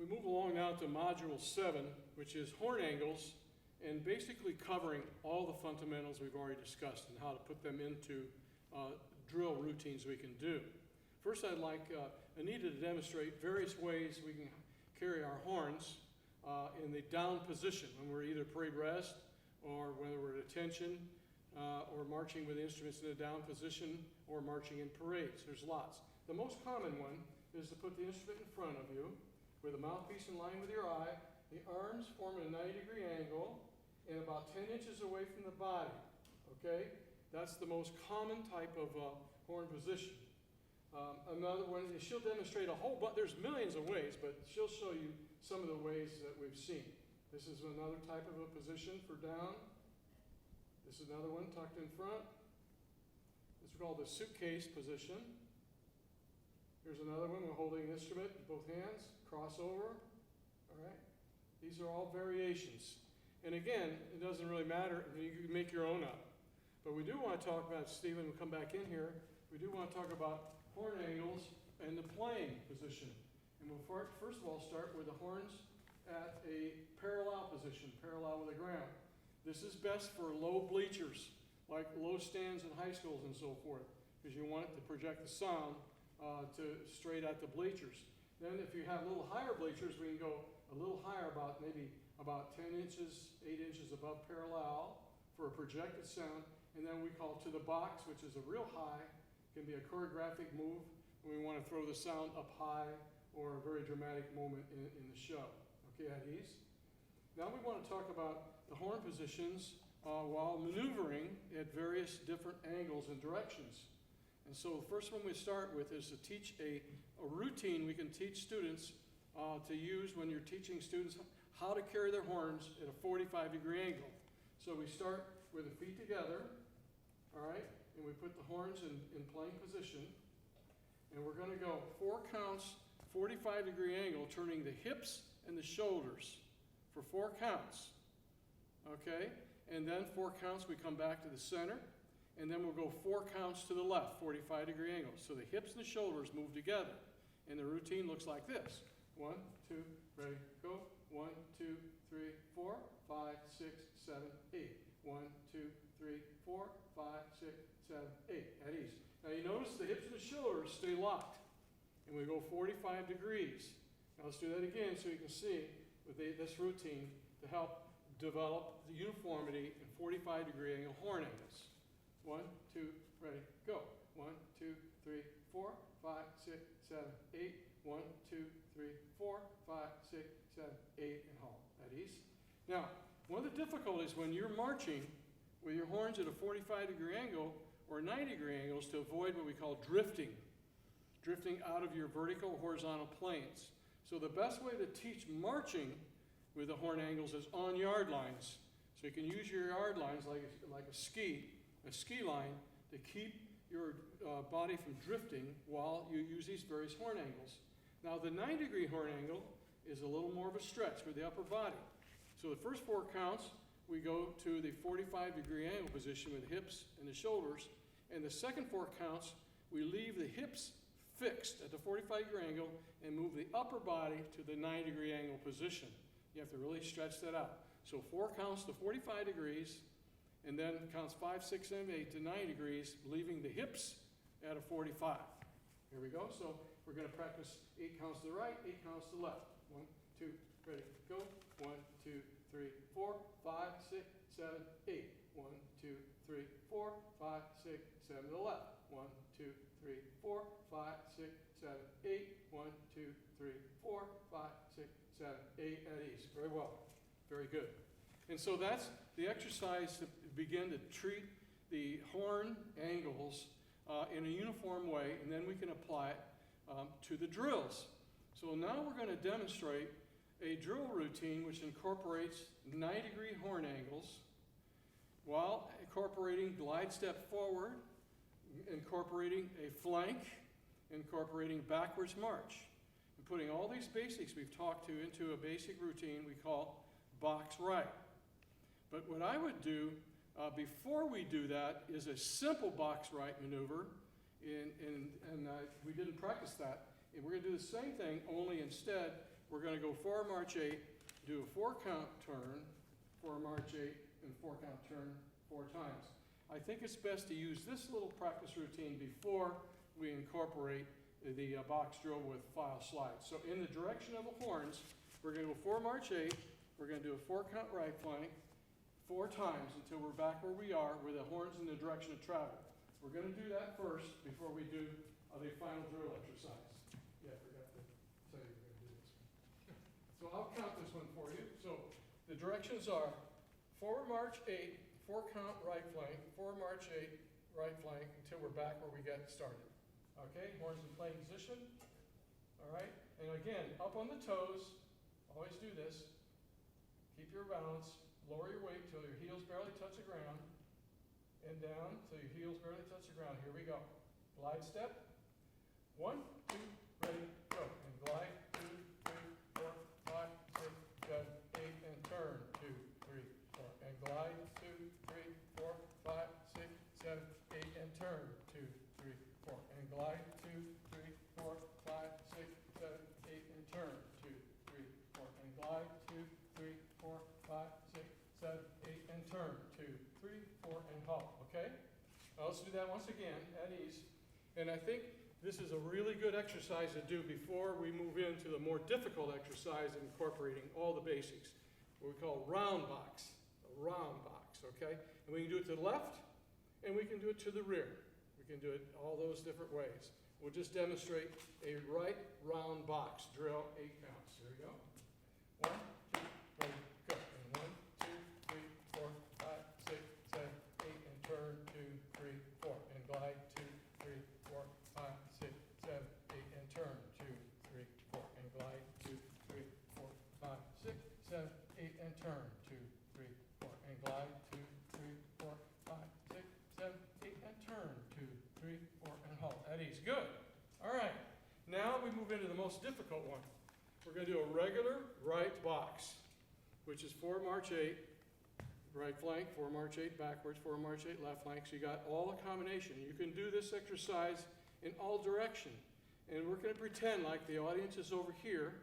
We move along now to Module 7, which is horn angles, and basically covering all the fundamentals we've already discussed and how to put them into drill routines we can do. First, I'd like Anita to demonstrate various ways we can carry our horns in the down position when we're either parade rest or whether we're at attention or marching with instruments in a down position or marching in parades. There's lots. The most common one is to put the instrument in front of you with the mouthpiece in line with your eye. The arms form a 90-degree angle and about 10 inches away from the body, okay? That's the most common type of horn position. Another one is she'll demonstrate a whole bunch, there's millions of ways, but she'll show you some of the ways that we've seen. This is another type of a position for down. This is another one tucked in front. This is called the suitcase position. Here's another one. We're holding an instrument in both hands, crossover. All right. These are all variations. And again, it doesn't really matter. You can make your own up. But we do want to talk about, Stephen, we'll come back in here. We do want to talk about horn angles and the playing position. And we'll first of all start with the horns at a parallel position, parallel with the ground. This is best for low bleachers, like low stands in high schools and so forth, because you want it to project the sound to straight at the bleachers. Then if you have a little higher bleachers, we can go a little higher, maybe about 10 inches, 8 inches above parallel for a projected sound. And then we call to the box, which is a real high, can be a choreographic move when we want to throw the sound up high or a very dramatic moment in the show. Okay, at ease. Now we want to talk about the horn positions while maneuvering at various different angles and directions. And so the first one we start with is to teach a routine we can teach students to use when you're teaching students how to carry their horns at a 45-degree angle. So we start with the feet together, all right, and we put the horns in playing position. And we're going to go 4 counts, 45-degree angle, turning the hips and the shoulders for 4 counts. Okay? And then 4 counts, we come back to the center. And then we'll go 4 counts to the left, 45-degree angle. So the hips and the shoulders move together. And the routine looks like this. 1, 2, ready, go. 1, 2, 3, 4, 5, 6, 7, 8. 1, 2, 3, 4, 5, 6, 7, 8. At ease. Now you notice the hips and the shoulders stay locked. And we go 45 degrees. Now let's do that again so you can see with this routine to help develop the uniformity in 45-degree angle horn angles. 1, 2, ready, go. 1, 2, 3, 4, 5, 6, 7, 8. 1, 2, 3, 4, 5, 6, 7, 8, and halt. At ease. Now, one of the difficulties when you're marching with your horns at a 45-degree angle or 90-degree angles to avoid what we call drifting out of your vertical or horizontal planes. So the best way to teach marching with the horn angles is on yard lines. So you can use your yard lines like a ski line to keep your body from drifting while you use these various horn angles. Now the 90-degree horn angle is a little more of a stretch with the upper body. So the first 4 counts, we go to the 45-degree angle position with the hips and the shoulders. And the second 4 counts, we leave the hips fixed at the 45-degree angle and move the upper body to the 90-degree angle position. You have to really stretch that out. So 4 counts to 45 degrees, and then counts 5, 6, 7, 8 to 9 degrees, leaving the hips at a 45. Here we go. So we're going to practice 8 counts to the right, 8 counts to the left. 1, 2, ready, go. 1, 2, 3, 4, 5, 6, 7, 8. 1, 2, 3, 4, 5, 6, 7 to the left. 1, 2, 3, 4, 5, 6, 7, 8. 1, 2, 3, 4, 5, 6, 7, 8 at ease. Very well. Very good. And so that's the exercise to begin to treat the horn angles in a uniform way, and then we can apply it to the drills. So now we're going to demonstrate a drill routine which incorporates 90-degree horn angles while incorporating glide step forward, incorporating a flank, incorporating backwards march. And putting all these basics we've talked to into a basic routine we call box right. But what I would do before we do that is a simple box right maneuver, and we didn't practice that. And we're going to do the same thing, only instead we're going to go 4 march 8, do a 4 count turn, 4 march 8, and 4 count turn 4 times. I think it's best to use this little practice routine before we incorporate the box drill with file slides. So in the direction of the horns, we're going to go 4 march 8, we're going to do a 4 count right flank 4 times until we're back where we are, with the horns in the direction of travel. We're going to do that first before we do the final drill exercise. Yeah, I forgot to tell you we're going to do this one. So I'll count this one for you. So the directions are forward march 8, 4 count right flank, 4 march 8, right flank until we're back where we get started. Okay, horns in playing position. All right, and again, up on the toes, always do this. Keep your balance, lower your weight till your heels barely touch the ground, and down till your heels barely touch the ground. Here we go. Glide step. 1, 2, ready, go. And glide, 2, 3, 4, 5, 6, 7, 8, and turn, 2, 3, 4. And glide, 2, 3, 4, 5, 6, 7, 8, and turn, 2, 3, 4. And glide, 2, 3, 4, 5, 6, 7, 8, and turn, 2, 3, 4. And glide, 2, 3, 4, 5, 6, 7, 8, and turn, 2, 3, 4, and halt, okay? Now let's do that once again, at ease. And I think this is a really good exercise to do before we move into the more difficult exercise of incorporating all the basics, what we call round box, a round box, okay? And we can do it to the left, and we can do it to the rear. We can do it all those different ways. We'll just demonstrate a right round box drill, 8 counts. Here we go. 1, 2, ready, go. And 1, 2, 3, 4, 5, 6, 7, 8, and turn, 2, 3, 4. And glide, 2, 3, 4, 5, 6, 7, 8, and turn, 2, 3, 4. And glide, 2, 3, 4, 5, 6, 7, 8, and turn, 2, 3, 4. And glide, 2, 3, 4, 5, 6, 7, 8, and turn, 2, 3, 4, and halt. At ease. Good. All right. Now we move into the most difficult one. We're going to do a regular right box, which is 4 march 8, right flank, 4 march 8 backwards, 4 march 8 left flank. So you got all the combination. You can do this exercise in all direction. And we're going to pretend like the audience is over here,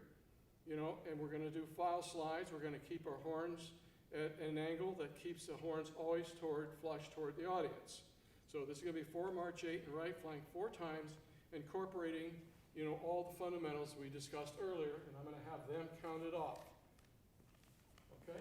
you know, and we're going to do file slides. We're going to keep our horns at an angle that keeps the horns always flush toward the audience. So this is going to be 4 march 8 and right flank 4 times, incorporating, you know, all the fundamentals we discussed earlier, and I'm going to have them counted off. Okay?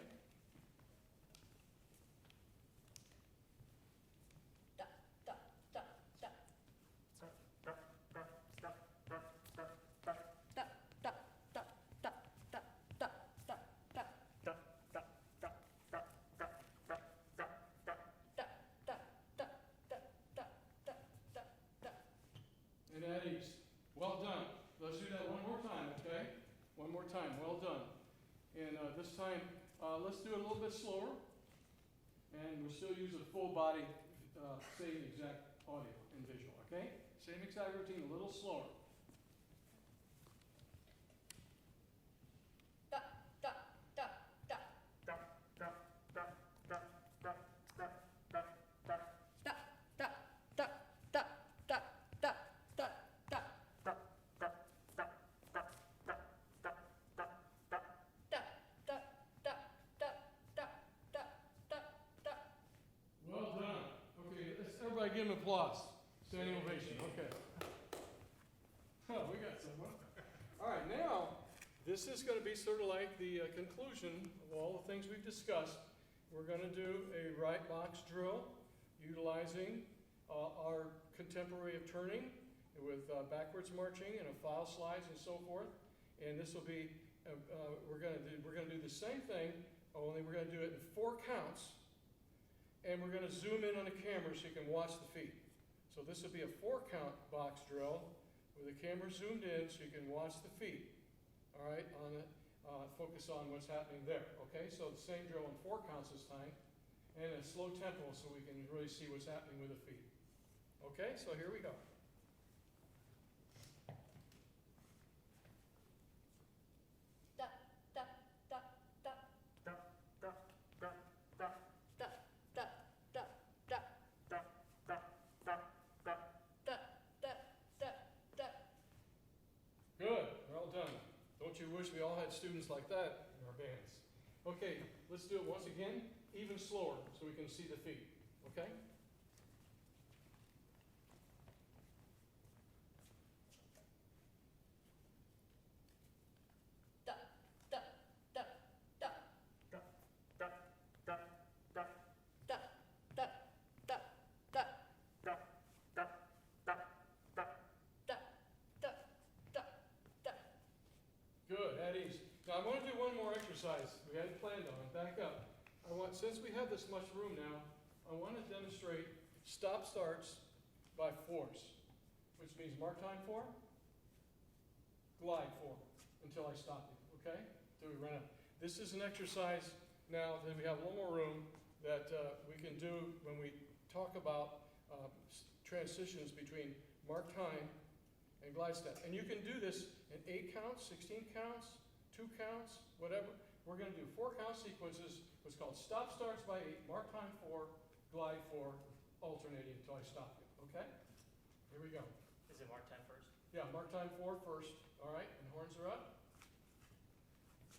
And at ease. Well done. Let's do that one more time, okay? One more time. Well done. And this time, let's do it a little bit slower. And we'll still use a full body, same exact audio and visual, okay? Same exact routine, a little slower. Give him applause. Standing ovation. Okay. Oh, we got someone. All right, now, this is going to be sort of like the conclusion of all the things we've discussed. We're going to do a right box drill utilizing our contemporary of turning with backwards marching and a file slides and so forth. And this will be, we're going to do the same thing, only we're going to do it in 4 counts. And we're going to zoom in on the camera so you can watch the feet. So this will be a 4 count box drill with the camera zoomed in so you can watch the feet. All right, focus on what's happening there. Okay, so the same drill in 4 counts this time, and a slow tempo so we can really see what's happening with the feet. Okay, so here we go. Good, well done. Don't you wish wish we all had students like that in our bands. Okay, let's do it once again, even slower, so we can see the feet, okay? Good, at ease. Now I'm going to do one more exercise we hadn't planned on. Back up. Since we have this much room now, I want to demonstrate stop starts by fours, which means mark time 4, glide 4 until I stop you. Okay? Till we run out. This is an exercise now that we have a little more room that we can do when we talk about transitions between mark time and glide step. And you can do this in 8 counts, 16 counts, 2 counts, whatever. We're going to do 4 count sequences, what's called stop starts by 8, mark time 4, glide 4, alternating until I stop you. Okay? Here we go. Is it mark time first? Yeah, mark time 4 first. All right, and horns are up.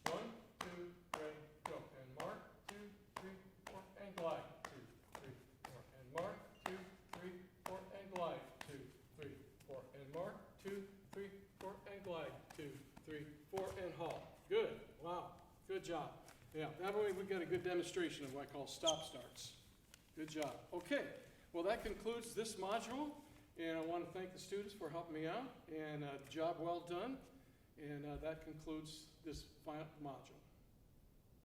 1, 2, ready, go. And mark, 2, 3, 4, and glide. 2, 3, 4, and mark, 2, 3, 4, and glide. 2, 3, 4, and mark, 2, 3, 4, and glide. 2, 3, 4, and halt. Good. Wow. Good job. Yeah, that way we've got a good demonstration of what I call stop starts. Good job. Okay. Well, that concludes this module, and I want to thank the students for helping me out, and job well done. And that concludes this final module.